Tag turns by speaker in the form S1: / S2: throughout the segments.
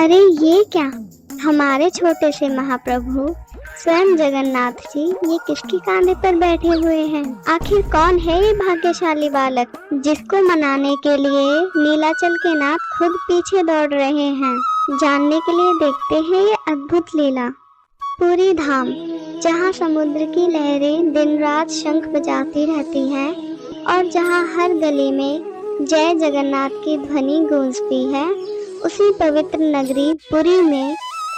S1: अरे ये क्या, हमारे छोटे से महाप्रभु स्वयं जगन्नाथ जी ये किसके कांधे पर बैठे हुए हैं। आखिर कौन है ये भाग्यशाली बालक जिसको मनाने के लिए नीलाचल के नाथ खुद पीछे दौड़ रहे हैं। जानने के लिए देखते हैं ये अद्भुत लीला। पूरी धाम, जहाँ समुद्र की लहरें दिन रात शंख बजाती रहती हैं और जहाँ हर गली में जय जगन्नाथ की ध्वनि गूंजती है, उसी पवित्र नगरी पुरी में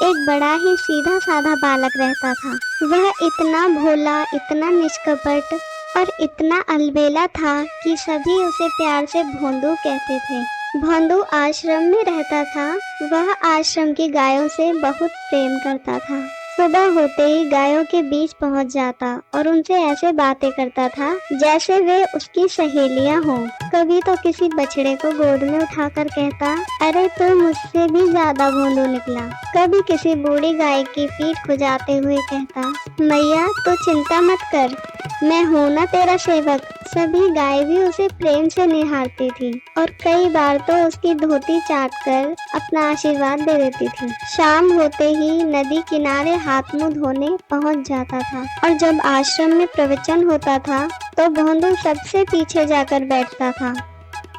S1: एक बड़ा ही सीधा साधा बालक रहता था। वह इतना भोला, इतना निष्कपट और इतना अलबेला था कि सभी उसे प्यार से भोंदू कहते थे। भोंदू आश्रम में रहता था। वह आश्रम की गायों से बहुत प्रेम करता था। सुबह होते ही गायों के बीच पहुंच जाता और उनसे ऐसे बातें करता था जैसे वे उसकी सहेलियां हों। कभी तो किसी बछड़े को गोद में उठाकर कहता, अरे तू मुझसे भी ज्यादा भोंदू निकला। कभी किसी बूढ़ी गाय की पीठ खुजाते हुए कहता, मैया तू चिंता मत कर, मैं हूँ ना तेरा सेवक। सभी गाय भी उसे प्रेम से निहारती थी और कई बार तो उसकी धोती चाट कर अपना आशीर्वाद दे देती थी। शाम होते ही नदी किनारे हाथ मुंह धोने पहुंच जाता था और जब आश्रम में प्रवचन होता था तो भोंदू सबसे पीछे जाकर बैठता था।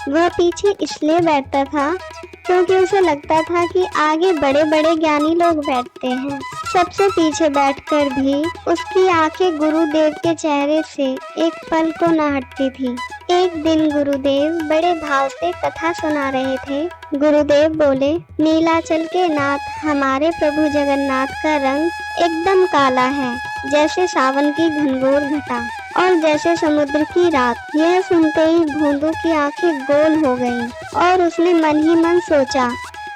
S1: वह पीछे इसलिए बैठता था क्योंकि उसे लगता था कि आगे बड़े बड़े ज्ञानी लोग बैठते हैं। सबसे पीछे बैठकर भी उसकी आंखें गुरुदेव के चेहरे से एक पल को न हटती थी। एक दिन गुरुदेव बड़े भाव से कथा सुना रहे थे। गुरुदेव बोले, नीलाचल के नाथ हमारे प्रभु जगन्नाथ का रंग एकदम काला है, जैसे सावन की घनघोर घटा और जैसे समुद्र की रात। यह सुनते ही भोंदू की आंखें गोल हो गईं और उसने मन ही मन सोचा,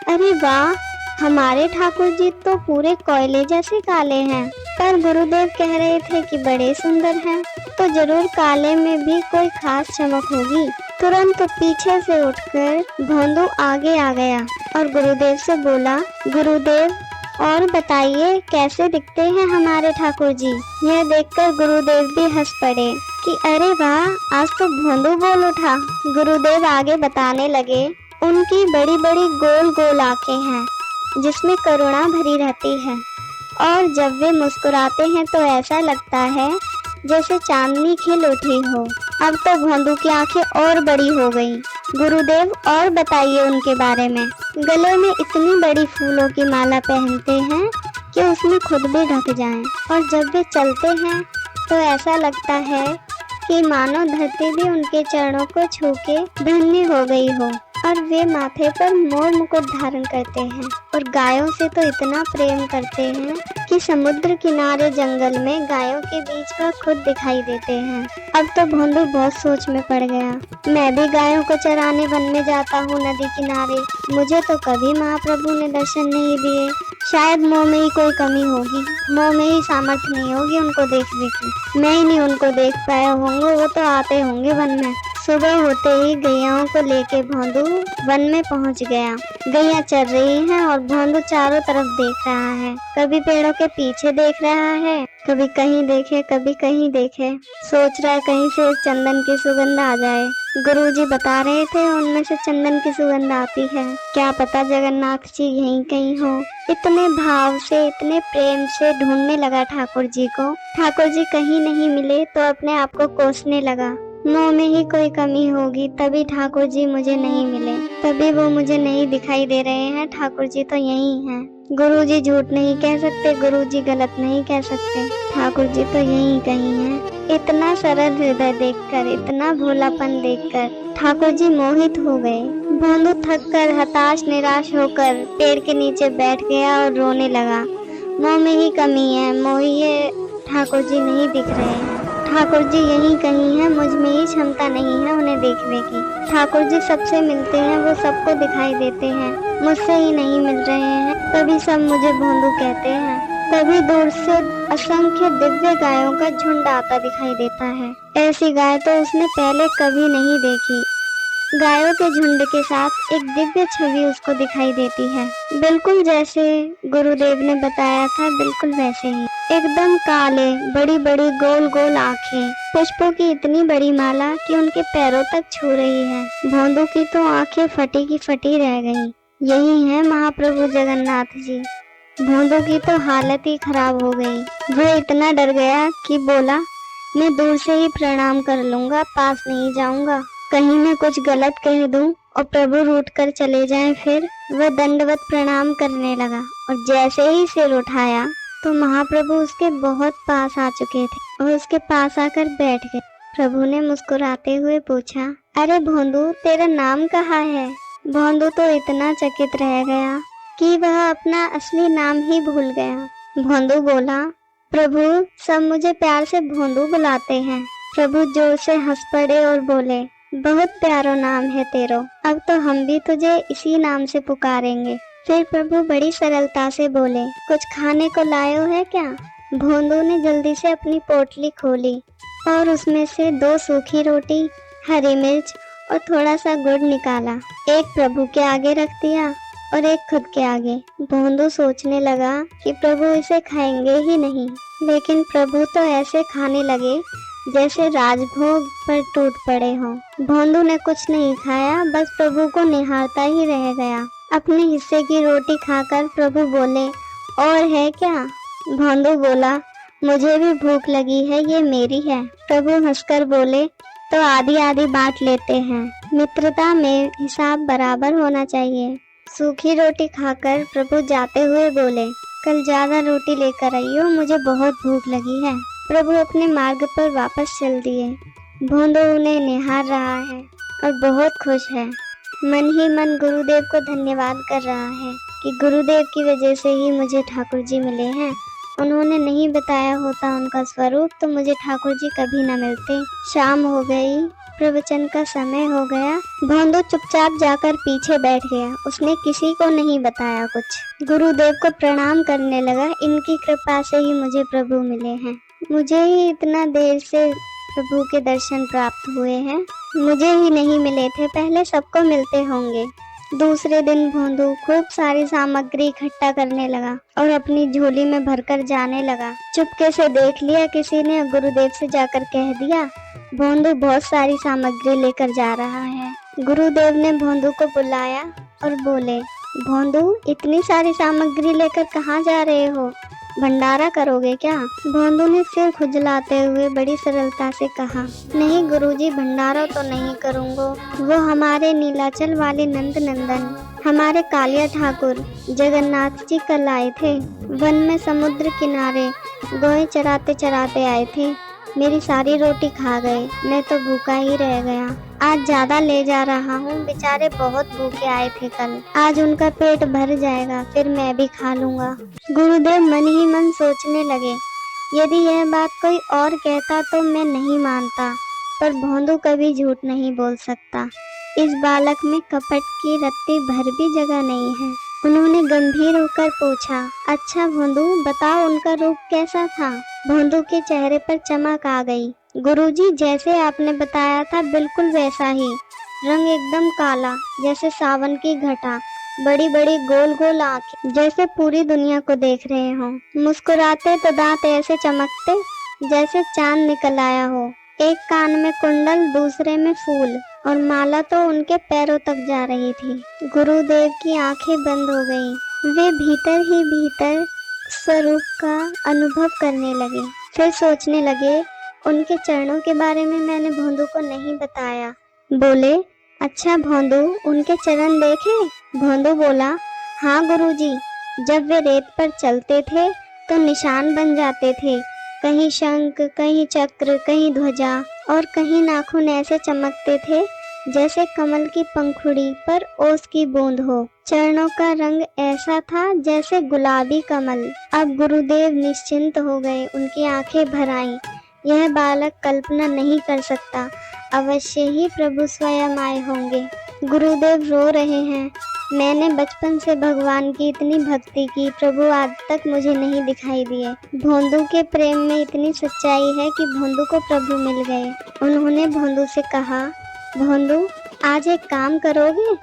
S1: अरे वाह, हमारे ठाकुर जी तो पूरे कोयले जैसे काले हैं। पर गुरुदेव कह रहे थे कि बड़े सुंदर हैं, तो जरूर काले में भी कोई खास चमक होगी। तुरंत पीछे से उठकर भोंदू आगे आ गया और गुरुदेव से बोला, गुरुदेव और बताइए कैसे दिखते हैं हमारे ठाकुर जी। यह देखकर गुरुदेव भी हंस पड़े कि अरे वाह, आज तो भोंदू बोल उठा। गुरुदेव आगे बताने लगे, उनकी बड़ी बड़ी गोल गोल आंखें हैं जिसमें करुणा भरी रहती है और जब वे मुस्कुराते हैं तो ऐसा लगता है जैसे चांदनी खिल उठी हो। अब तो भोंदू की आंखें और बड़ी हो गईं। गुरुदेव और बताइए उनके बारे में। गले में इतनी बड़ी फूलों की माला पहनते हैं कि उसमें खुद भी ढक जाएं और जब वे चलते हैं तो ऐसा लगता है कि मानो धरती भी उनके चरणों को छू के धन्य हो गई हो। और वे माथे पर मोर मुकुट धारण करते हैं और गायों से तो इतना प्रेम करते हैं कि समुद्र किनारे जंगल में गायों के बीच में खुद दिखाई देते हैं। अब तो भोंदू बहुत सोच में पड़ गया। मैं भी गायों को चराने वन में जाता हूँ नदी किनारे, मुझे तो कभी महाप्रभु ने दर्शन नहीं दिए। शायद मोह में ही कोई कमी होगी, मोह में ही सामर्थ्य नहीं होगी उनको देखने की। मैं ही नहीं उनको देख पाया होंगे, वो तो आते होंगे वन में। सुबह होते ही गैयाओं को लेके भोंदू वन में पहुंच गया। गैया चर रही हैं और भोंदू चारों तरफ देख रहा है। कभी पेड़ों के पीछे देख रहा है, कभी कहीं देखे कभी कहीं देखे। सोच रहा है कहीं से चंदन की सुगंध आ जाए। गुरुजी बता रहे थे उनमें से चंदन की सुगंध आती है। क्या पता जगन्नाथ जी यहीं कहीं हो। इतने भाव से, इतने प्रेम से ढूंढने लगा ठाकुर जी को। ठाकुर जी कहीं नहीं मिले तो अपने आप को कोसने लगा, मुंह में ही कोई कमी होगी तभी ठाकुर जी मुझे नहीं मिले, तभी वो मुझे नहीं दिखाई दे रहे हैं। ठाकुर जी तो यहीं हैं। गुरुजी झूठ नहीं कह सकते, गुरुजी गलत नहीं कह सकते, ठाकुर जी तो यहीं कहीं हैं। इतना सरल हृदय देखकर, इतना भोलापन देखकर ठाकुर जी मोहित हो गए। भोंदू थक कर, हताश निराश होकर पेड़ के नीचे बैठ गया और रोने लगा। मुंह में ही कमी है, मोहिए ठाकुर जी नहीं दिख रहे हैं। ठाकुर जी यहीं कहीं हैं, मुझ में ही क्षमता नहीं है उन्हें देखने की। ठाकुर जी सबसे मिलते हैं, वो सबको दिखाई देते हैं, मुझसे ही नहीं मिल रहे हैं। कभी सब मुझे भोंदू कहते हैं, कभी दूर से असंख्य दिव्य गायों का झुंड आता दिखाई देता है। ऐसी गाय तो उसने पहले कभी नहीं देखी। गायों के झुंड के साथ एक दिव्य छवि उसको दिखाई देती है, बिल्कुल जैसे गुरुदेव ने बताया था, बिल्कुल वैसे ही। एकदम काले, बड़ी बड़ी गोल गोल आंखें, पुष्पों की इतनी बड़ी माला कि उनके पैरों तक छू रही है। भोंदू की तो आंखें फटी की फटी रह गईं। यही है महाप्रभु जगन्नाथ जी। भोंदू की तो हालत ही खराब हो गई। वो इतना डर गया कि बोला, मैं दूर से ही प्रणाम कर लूंगा, पास नहीं जाऊंगा। कहीं मैं कुछ गलत कह दूं और प्रभु रूठ कर चले जाएं। फिर वह दंडवत प्रणाम करने लगा और जैसे ही सिर उठाया तो महाप्रभु उसके बहुत पास आ चुके थे और उसके पास आकर बैठ गए। प्रभु ने मुस्कुराते हुए पूछा, अरे भोंदू, तेरा नाम कहाँ है? भोंदू तो इतना चकित रह गया कि वह अपना असली नाम ही भूल गया। भोंदू बोला, प्रभु, सब मुझे प्यार से भोंदू बुलाते हैं। प्रभु जोर से हंस पड़े और बोले, बहुत प्यारा नाम है तेरो, अब तो हम भी तुझे इसी नाम से पुकारेंगे। फिर प्रभु बड़ी सरलता से बोले, कुछ खाने को लायो है क्या? भोंदू ने जल्दी से अपनी पोटली खोली और उसमें से 2 सूखी रोटी, हरी मिर्च और थोड़ा सा गुड़ निकाला। एक प्रभु के आगे रख दिया और एक खुद के आगे। भोंदू सोचने लगा कि प्रभु इसे खाएंगे ही नहीं, लेकिन प्रभु तो ऐसे खाने लगे जैसे राजभोग पर टूट पड़े हों। भोंदू ने कुछ नहीं खाया, बस प्रभु को निहारता ही रह गया। अपने हिस्से की रोटी खाकर प्रभु बोले, और है क्या? भोंदू बोला, मुझे भी भूख लगी है, ये मेरी है। प्रभु हंसकर बोले, तो आधी आधी बांट लेते हैं, मित्रता में हिसाब बराबर होना चाहिए। सूखी रोटी खाकर प्रभु जाते हुए बोले, कल ज्यादा रोटी लेकर आइयो, मुझे बहुत भूख लगी है। प्रभु अपने मार्ग पर वापस चल दिए। भोंदू उन्हें निहार रहा है और बहुत खुश है। मन ही मन गुरुदेव को धन्यवाद कर रहा है कि गुरुदेव की वजह से ही मुझे ठाकुर जी मिले हैं। उन्होंने नहीं बताया होता उनका स्वरूप तो मुझे ठाकुर जी कभी न मिलते। शाम हो गई, प्रवचन का समय हो गया। भोंदू चुपचाप जाकर पीछे बैठ गया। उसने किसी को नहीं बताया कुछ। गुरुदेव को प्रणाम करने लगा, इनकी कृपा से ही मुझे प्रभु मिले हैं। मुझे ही इतना देर से प्रभु के दर्शन प्राप्त हुए हैं, मुझे ही नहीं मिले थे, पहले सबको मिलते होंगे। दूसरे दिन भोंदू खूब सारी सामग्री इकट्ठा करने लगा और अपनी झोली में भरकर जाने लगा। चुपके से देख लिया किसी ने, गुरुदेव से जाकर कह दिया, भोंदू बहुत सारी सामग्री लेकर जा रहा है। गुरुदेव ने भोंदू को बुलाया और बोले, भोंदू, इतनी सारी सामग्री लेकर कहाँ जा रहे हो? भंडारा करोगे क्या? भोंदू ने सिर खुजलाते हुए बड़ी सरलता से कहा, नहीं गुरुजी, भंडारा तो नहीं करूँगा। वो हमारे नीलाचल वाले नंद नंदन, हमारे कालिया ठाकुर जगन्नाथ जी कल आए थे। वन में समुद्र किनारे गोए चराते चराते आए थे। मेरी सारी रोटी खा गए, मैं तो भूखा ही रह गया। आज ज्यादा ले जा रहा हूँ, बेचारे बहुत भूखे आए थे कल, आज उनका पेट भर जाएगा, फिर मैं भी खा लूँगा। गुरुदेव मन ही मन सोचने लगे, यदि यह बात कोई और कहता तो मैं नहीं मानता, पर भोंदू कभी झूठ नहीं बोल सकता। इस बालक में कपट की रत्ती भर भी जगह नहीं है। उन्होंने गंभीर होकर पूछा, अच्छा भोंदू, बताओ उनका रूप कैसा था? भोंदू के चेहरे पर चमक आ गई। गुरुजी, जैसे आपने बताया था बिल्कुल वैसा ही। रंग एकदम काला, जैसे सावन की घटा, बड़ी बड़ी गोल गोल आंखें, जैसे पूरी दुनिया को देख रहे हों। मुस्कुराते तो दांत ऐसे चमकते जैसे चांद निकल आया हो। एक कान में कुंडल, दूसरे में फूल, और माला तो उनके पैरों तक जा रही थी। गुरुदेव की आंखें बंद हो गईं। वे भीतर ही भीतर स्वरूप का अनुभव करने लगे। फिर सोचने लगे, उनके चरणों के बारे में मैंने भोंदू को नहीं बताया। बोले, अच्छा भोंदू, उनके चरण देखे? भोंदू बोला, हाँ गुरुजी, जब वे रेत पर चलते थे तो निशान बन जाते थे, कहीं शंख, कहीं चक्र, कहीं ध्वजा, और कहीं नाखून ऐसे चमकते थे जैसे कमल की पंखुड़ी पर ओस की बूंद हो। चरणों का रंग ऐसा था जैसे गुलाबी कमल। अब गुरुदेव निश्चिंत हो गए, उनकी आंखें भर आईं। यह बालक कल्पना नहीं कर सकता, अवश्य ही प्रभु स्वयं आए होंगे। गुरुदेव रो रहे हैं, मैंने बचपन से भगवान की इतनी भक्ति की, प्रभु आज तक मुझे नहीं दिखाई दिए। भोंदू के प्रेम में इतनी सच्चाई है कि भोंदू को प्रभु मिल गए। उन्होंने भोंदू से कहा, भोंदू, आज एक काम करोगे?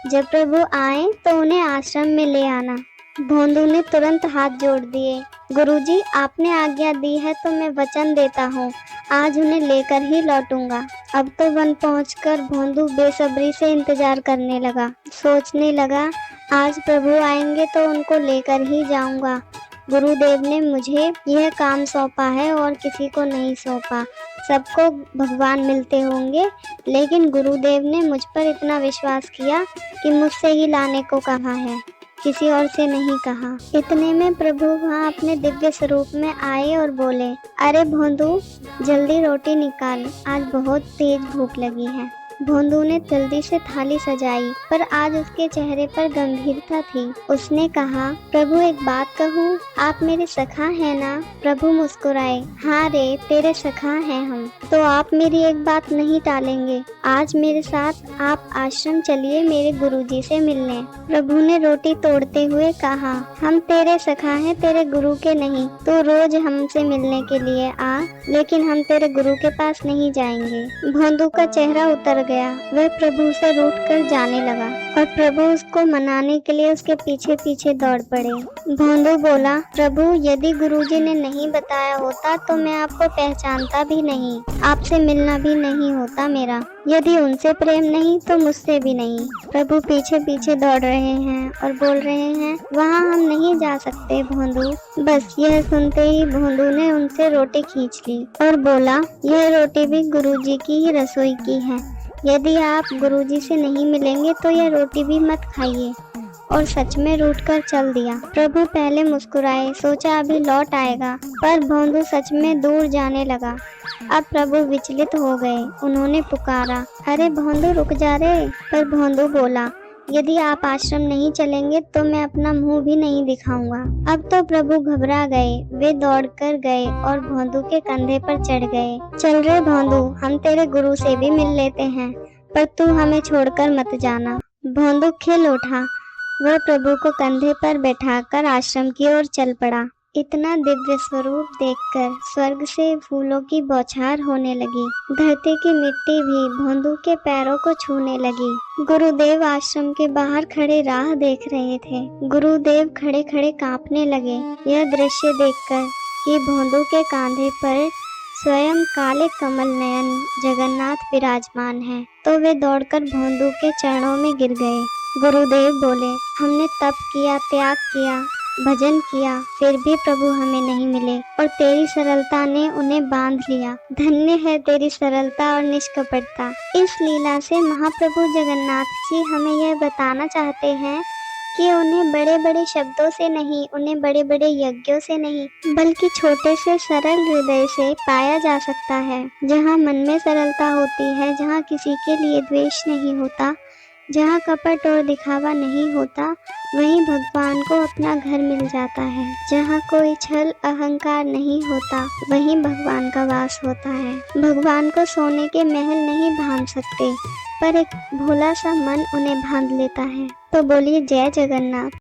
S1: जब प्रभु आए तो उन्हें आश्रम में ले आना। भोंदू ने तुरंत हाथ जोड़ दिए। गुरुजी, आपने आज्ञा दी है तो मैं वचन देता हूँ, आज उन्हें लेकर ही लौटूंगा। अब तो वन पहुंचकर भोंदू बेसब्री से इंतजार करने लगा। सोचने लगा, आज प्रभु आएंगे तो उनको लेकर ही जाऊंगा। गुरुदेव ने मुझे यह काम सौंपा है और किसी को नहीं सौंपा। सबको भगवान मिलते होंगे, लेकिन गुरुदेव ने मुझ पर इतना विश्वास किया कि मुझसे ही लाने को कहा है, किसी और से नहीं कहा। इतने में प्रभु वहाँ अपने दिव्य स्वरूप में आए और बोले, अरे भोंदू, जल्दी रोटी निकाल, आज बहुत तेज भूख लगी है। भोंदू ने जल्दी से थाली सजाई, पर आज उसके चेहरे पर गंभीरता थी। उसने कहा, प्रभु एक बात कहूँ, आप मेरे सखा हैं ना? प्रभु मुस्कुराए, हाँ रे, तेरे सखा हैं हम। तो आप मेरी एक बात नहीं टालेंगे? आज मेरे साथ आप आश्रम चलिए मेरे गुरुजी से मिलने। प्रभु ने रोटी तोड़ते हुए कहा, हम तेरे सखा हैं, तेरे गुरु के नहीं। तो रोज हमसे मिलने के लिए आ, लेकिन हम तेरे गुरु के पास नहीं जाएंगे। भोंदू का चेहरा उतर गया। वह प्रभु से रूठकर जाने लगा और प्रभु उसको मनाने के लिए उसके पीछे पीछे दौड़ पड़े। भोंदू बोला, प्रभु, यदि गुरुजी ने नहीं बताया होता तो मैं आपको पहचानता भी नहीं, आपसे मिलना भी नहीं होता मेरा। यदि उनसे प्रेम नहीं तो मुझसे भी नहीं। प्रभु पीछे पीछे दौड़ रहे हैं और बोल रहे हैं, वहाँ हम नहीं जा सकते भोंदू। बस यह सुनते ही भोंदू ने उनसे रोटी खींच ली और बोला, यह रोटी भी गुरुजी की ही रसोई की है। यदि आप गुरुजी से नहीं मिलेंगे तो यह रोटी भी मत खाइए। और सच में रूठकर चल दिया। प्रभु पहले मुस्कुराए, सोचा अभी लौट आएगा, पर भोंदू सच में दूर जाने लगा। अब प्रभु विचलित हो गए। उन्होंने पुकारा, अरे भोंदू, रुक जा रे। पर भोंदू बोला, यदि आप आश्रम नहीं चलेंगे तो मैं अपना मुंह भी नहीं दिखाऊंगा। अब तो प्रभु घबरा गए। वे दौड़कर गए और भोंदू के कंधे पर चढ़ गए। चल रे भोंदू, हम तेरे गुरु से भी मिल लेते हैं, पर तू हमें छोड़कर मत जाना। भोंदू खिल उठा। वह प्रभु को कंधे पर बैठाकर आश्रम की ओर चल पड़ा। इतना दिव्य स्वरूप देखकर स्वर्ग से फूलों की बौछार होने लगी। धरती की मिट्टी भी भोंदू के पैरों को छूने लगी। गुरुदेव आश्रम के बाहर खड़े राह देख रहे थे। गुरुदेव खड़े खड़े कांपने लगे यह दृश्य देखकर कि भोंदू के कंधे पर स्वयं काले कमल नयन जगन्नाथ विराजमान है। तो वे दौड़कर भोंदू के चरणों में गिर गए। गुरुदेव बोले, हमने तप किया, त्याग किया, भजन किया, फिर भी प्रभु हमें नहीं मिले और तेरी सरलता ने उन्हें बांध लिया। धन्य है तेरी सरलता और निष्कपटता। इस लीला से महाप्रभु जगन्नाथ जी हमें यह बताना चाहते हैं कि उन्हें बड़े बड़े शब्दों से नहीं, उन्हें बड़े बड़े यज्ञों से नहीं, बल्कि छोटे से सरल हृदय से पाया जा सकता है। जहाँ मन में सरलता होती है, जहाँ किसी के लिए द्वेष नहीं होता, जहाँ कपट और दिखावा नहीं होता, वहीं भगवान को अपना घर मिल जाता है। जहाँ कोई छल अहंकार नहीं होता, वहीं भगवान का वास होता है। भगवान को सोने के महल नहीं बांध सकते, पर एक भोला सा मन उन्हें बांध लेता है। तो बोलिए जय जगन्नाथ।